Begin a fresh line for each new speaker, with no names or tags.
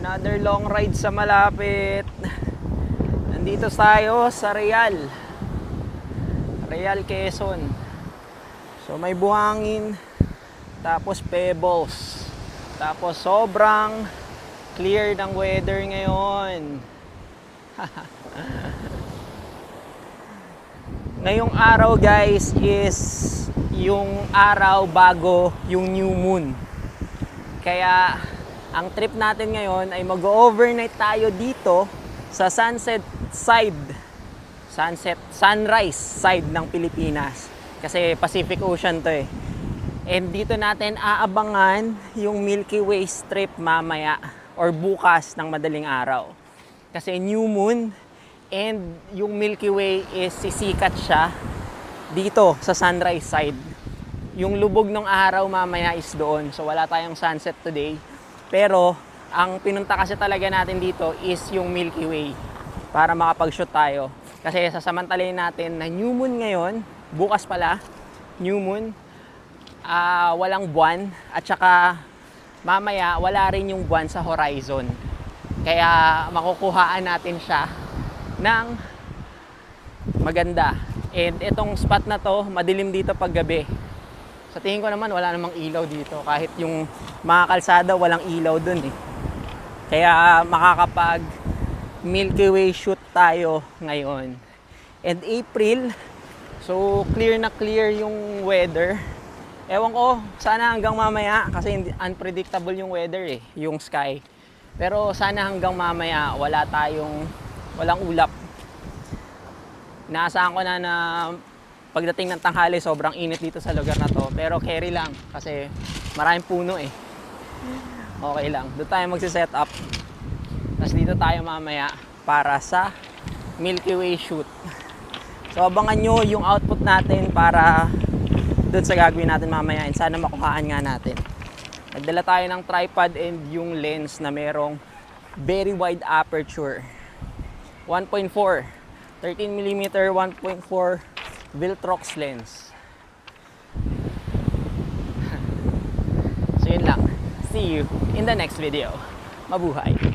Another long ride sa malapit. Nandito tayo sa Real, Quezon. So may buhangin, tapos pebbles, tapos sobrang clear ng weather ngayon. Ngayong araw guys is yung araw bago yung new moon. Kaya ang trip natin ngayon ay mag-overnight tayo dito sa sunrise side ng Pilipinas. Kasi Pacific Ocean to eh. And dito natin aabangan yung Milky Way strip mamaya or bukas ng madaling araw. Kasi new moon and yung Milky Way is sisikat siya dito sa sunrise side. Yung lubog ng araw mamaya is doon. So wala tayong sunset today. Pero ang pinunta kasi talaga natin dito is yung Milky Way para makapag-shoot tayo. Kasi sasamantalayin natin na new moon ngayon, bukas pala, new moon, walang buwan at saka mamaya wala rin yung buwan sa horizon. Kaya makukuhaan natin siya ng maganda. And itong spot na to, madilim dito pag gabi. Sa tingin ko naman wala namang ilaw dito. Kahit yung mga kalsada walang ilaw dun eh. Kaya makakapag Milky Way shoot tayo ngayon. And April, so clear na clear yung weather. Ewan ko, sana hanggang mamaya kasi unpredictable yung weather eh, yung sky. Pero sana hanggang mamaya walang ulap. Naasahan ko na pagdating ng tanghali, sobrang init dito sa lugar na to. Pero carry lang kasi maraming puno eh. Okay lang. Doon tayo magsiset up. Tapos dito tayo mamaya para sa Milky Way shoot. So abangan nyo yung output natin para doon sa gagawin natin mamaya. And sana makuhaan nga natin. Nagdala tayo ng tripod and yung lens na merong very wide aperture. 1.4. 13mm 1.4 Viltrox lens. So yun lang. See you in the next video. Mabuhay!